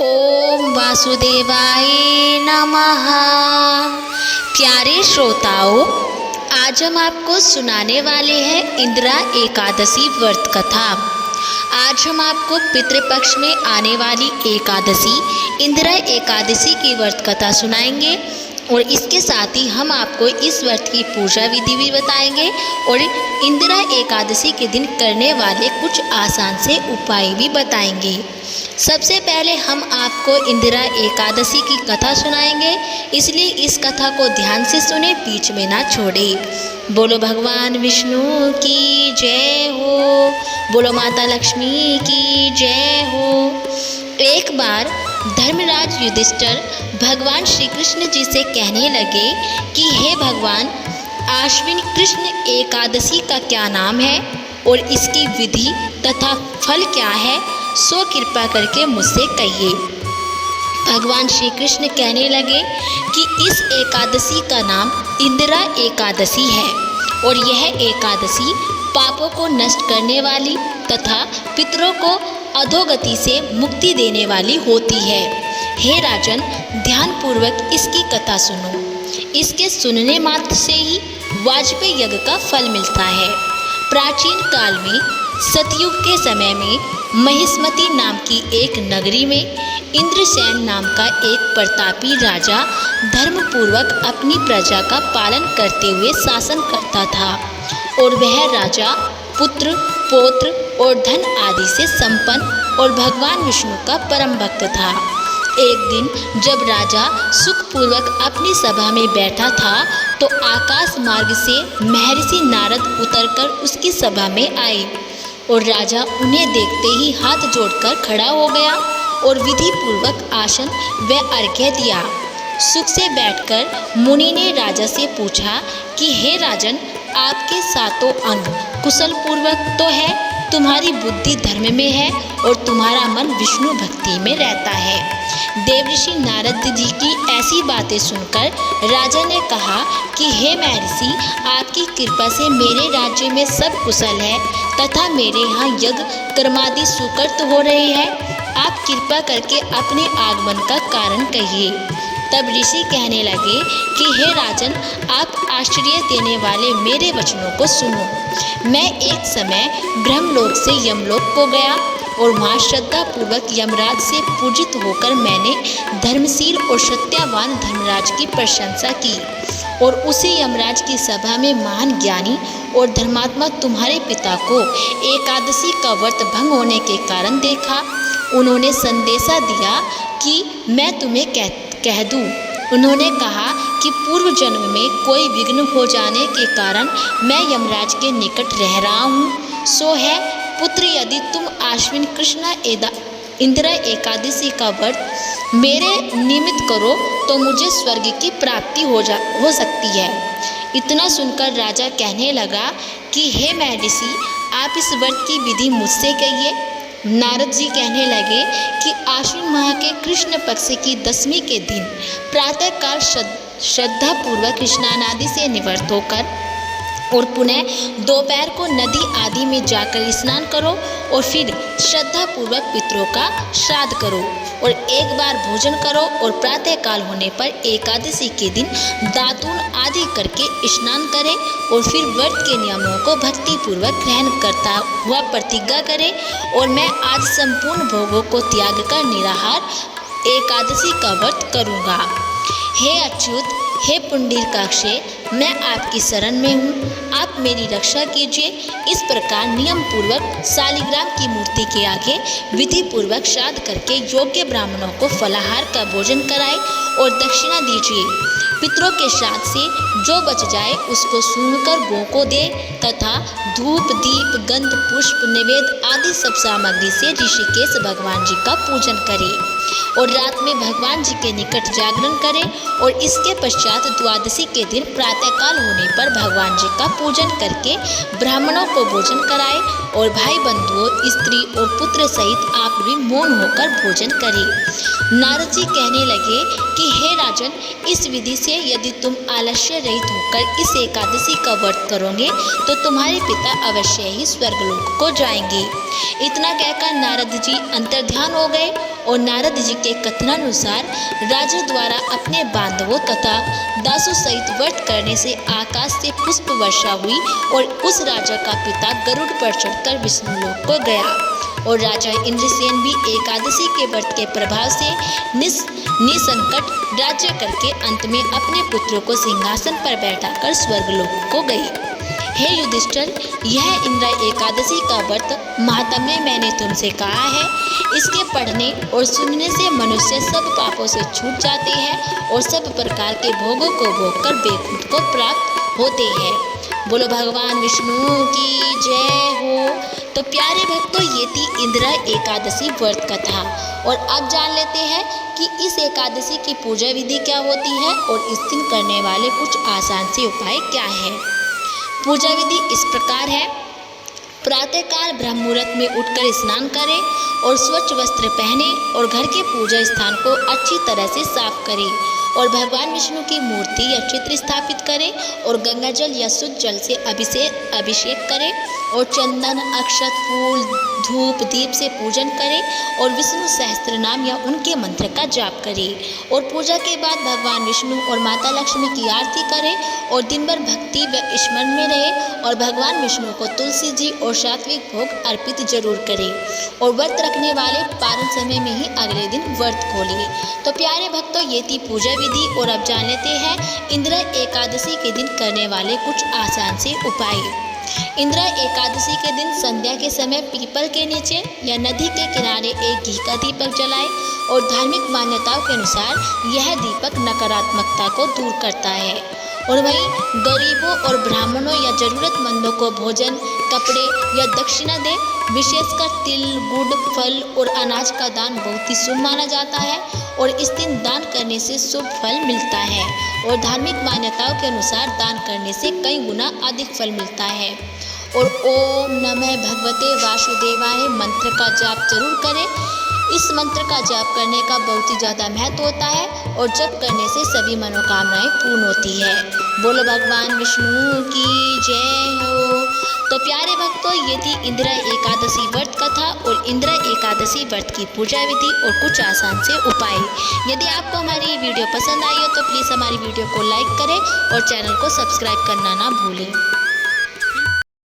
ओम वासुदेवाय नमः। प्यारे श्रोताओं, आज हम आपको सुनाने वाले हैं इंदिरा एकादशी व्रत कथा। आज हम आपको पितृपक्ष में आने वाली एकादशी इंदिरा एकादशी की व्रत कथा सुनाएंगे और इसके साथ ही हम आपको इस व्रत की पूजा विधि भी बताएंगे और इंदिरा एकादशी के दिन करने वाले कुछ आसान से उपाय भी बताएंगे। सबसे पहले हम आपको इंदिरा एकादशी की कथा सुनाएंगे, इसलिए इस कथा को ध्यान से सुने, बीच में ना छोड़े। बोलो भगवान विष्णु की जय हो, बोलो माता लक्ष्मी की जय हो। एक बार धर्मराज युधिष्ठिर भगवान श्री कृष्ण जी से कहने लगे कि हे भगवान, आश्विन कृष्ण एकादशी का क्या नाम है और इसकी विधि तथा फल क्या है, सो कृपा करके मुझसे कहिए। भगवान श्री कृष्ण कहने लगे कि इस एकादशी का नाम इंदिरा एकादशी है और यह एकादशी पापों को नष्ट करने वाली तथा पितरों को अधोगति से मुक्ति देने वाली होती है। हे राजन, ध्यानपूर्वक इसकी कथा सुनो। इसके सुनने मात्र से ही वाजपेय यज्ञ का फल मिलता है। प्राचीन काल में सतयुग के समय में महिष्मती नाम की एक नगरी में इंद्रसेन नाम का एक प्रतापी राजा धर्मपूर्वक अपनी प्रजा का पालन करते हुए शासन करता था और वह राजा पुत्र, पौत्र और धन आदि से संपन्न और भगवान विष्णु का परम भक्त था। एक दिन जब राजा सुखपूर्वक अपनी सभा में बैठा था तो आकाश मार्ग से महर्षि नारद उतरकर उसकी सभा में आए और राजा उन्हें देखते ही हाथ जोड़कर खड़ा हो गया और विधि पूर्वक आसन व अर्घ्य दिया। सुख से बैठकर मुनि ने राजा से पूछा कि हे राजन, आपके सातों अंग कुशल पूर्वक तो है, तुम्हारी बुद्धि धर्म में है और तुम्हारा मन विष्णु भक्ति में रहता है। देवऋषि नारद जी की ऐसी बातें सुनकर राजा ने कहा कि हे महर्षि, आपकी कृपा से मेरे राज्य में सब कुशल है तथा मेरे यहाँ यज्ञ कर्मादि सुकृत हो रहे हैं। आप कृपा करके अपने आगमन का कारण कहिए। तब ऋषि कहने लगे कि हे राजन, आप आश्चर्य देने वाले मेरे वचनों को सुनो। मैं एक समय ब्रह्मलोक से यमलोक को गया और वहाँ श्रद्धा पूर्वक यमराज से पूजित होकर मैंने धर्मशील और सत्यवान धर्मराज की प्रशंसा की और उसी यमराज की सभा में महान ज्ञानी और धर्मात्मा तुम्हारे पिता को एकादशी का व्रत भंग होने के कारण देखा। उन्होंने संदेशा दिया कि मैं तुम्हें कह दूं। उन्होंने कहा कि पूर्व जन्म में कोई विघ्न हो जाने के कारण मैं यमराज के निकट रह रहा हूँ। सो है पुत्र, यदि तुम आश्विन कृष्ण इंदिरा एकादशी का व्रत मेरे निमित्त करो तो मुझे स्वर्ग की प्राप्ति हो सकती है। इतना सुनकर राजा कहने लगा कि हे महर्षि, आप इस व्रत की विधि मुझसे कहिए। नारद जी कहने लगे कि आश्विन माह के कृष्ण पक्ष की दशमी के दिन प्रातःकाल श्रद्धा पूर्वक स्नान आदि से निवृत्त होकर और पुनः दोपहर को नदी आदि में जाकर स्नान करो और फिर श्रद्धा पूर्वक पितरों का श्राद्ध करो और एक बार भोजन करो और प्रातःकाल होने पर एकादशी के दिन दातून आदि करके स्नान करें और फिर व्रत के नियमों को भक्ति पूर्वक ग्रहण करता हुआ प्रतिज्ञा करें और मैं आज संपूर्ण भोगों को त्याग कर निराहार एकादशी का व्रत करूँगा। हे अच्युत, हे पुंडरीकाक्षे, मैं आपकी शरण में हूँ, आप मेरी रक्षा कीजिए। इस प्रकार नियम पूर्वक शालिग्राम की मूर्ति के आगे विधि पूर्वक श्राद्ध करके योग्य ब्राह्मणों को फलाहार का भोजन कराए और दक्षिणा दीजिए। पितरों के श्राद्ध से जो बच जाए उसको सूंघकर गौ को दे तथा धूप, दीप, गंध, पुष्प, नैवेद्य आदि सब सामग्री से ऋषिकेश भगवान जी का पूजन करे और रात में भगवान जी के निकट जागरण करे और इसके पश्चात द्वादशी के दिन प्रातःकाल होने पर भगवान जी का पूजन करके ब्राह्मणों को भोजन कराए और भाई बंधुओं, स्त्री और पुत्र सहित आप भी मौन होकर भोजन करें। नारद जी कहने लगे कि हे राजन, इस विधि से यदि तुम आलस्य रहित होकर इस एकादशी का व्रत करोगे तो तुम्हारे पिता अवश्य ही स्वर्गलोक को जाएंगे। इतना कहकर नारद जी अंतर्ध्यान हो गए और नारद जी के कथनानुसार राजा द्वारा अपने बांधवों तथा दासों सहित व्रत करने से आकाश से पुष्प वर्षा हुई और उस राजा का पिता गरुड़ पर चढ़कर विष्णु लोक को गया और राजा इंद्रसेन भी एकादशी के व्रत के प्रभाव से निसंकट राज्य करके अंत में अपने पुत्रों को सिंहासन पर बैठाकर स्वर्गलोक को गई। हे युधिष्ठिर, यह इंद्र एकादशी का व्रत महात्म्य मैंने तुमसे कहा है। इसके पढ़ने और सुनने से मनुष्य सब पापों से छूट जाते हैं और सब प्रकार के भोगों को भोगकर वैकुंठ को प्राप्त होते हैं। बोलो भगवान विष्णु की जय हो। तो प्यारे भक्तों, ये थी इंद्र एकादशी व्रत कथा और अब जान लेते हैं कि इस एकादशी की पूजा विधि क्या होती है और इस दिन करने वाले कुछ आसान से उपाय क्या है। पूजा विधि इस प्रकार है। प्रातःकाल ब्रह्म मुहूर्त में उठकर स्नान करें और स्वच्छ वस्त्र पहने और घर के पूजा स्थान को अच्छी तरह से साफ करें और भगवान विष्णु की मूर्ति या चित्र स्थापित करें और गंगा जल या शुद्ध जल से अभिषेक करें और चंदन, अक्षत, फूल, धूप, दीप से पूजन करें और विष्णु सहस्त्र नाम या उनके मंत्र का जाप करें और पूजा के बाद भगवान विष्णु और माता लक्ष्मी की आरती करें और दिन भर भक्ति व स्मरण में रहें और भगवान विष्णु को तुलसी जी और सात्विक भोग अर्पित जरूर करें और व्रत रखने वाले पारण समय में ही अगले दिन व्रत खोलें। तो प्यारे भक्तों, ये थी पूजा विधि और अब जान लेते हैं इंद्र एकादशी के दिन करने वाले कुछ आसान से उपाय। इंद्र एकादशी के दिन संध्या के समय पीपल के नीचे या नदी के किनारे एक घी का दीपक जलाएं और धार्मिक मान्यताओं के अनुसार यह दीपक नकारात्मकता को दूर करता है और वहीं गरीबों और ब्राह्मणों या जरूरतमंदों को भोजन, कपड़े या दक्षिणा दें। विशेषकर तिल, गुड़, फल और अनाज का दान बहुत ही शुभ माना जाता है और इस दिन दान करने से शुभ फल मिलता है और धार्मिक मान्यताओं के अनुसार दान करने से कई गुना अधिक फल मिलता है। और ओम नमः भगवते वासुदेवाय मंत्र का जाप जरूर करें। इस मंत्र का जाप करने का बहुत ही ज़्यादा महत्व होता है और जप करने से सभी मनोकामनाएं पूर्ण होती है। बोलो भगवान विष्णु की जय हो। तो प्यारे भक्तों, ये थी इंद्र एकादशी व्रत कथा और इंद्र एकादशी व्रत की पूजा विधि और कुछ आसान से उपाय। यदि आपको हमारी वीडियो पसंद आई हो तो प्लीज़ हमारी वीडियो को लाइक करें और चैनल को सब्सक्राइब करना ना भूलें।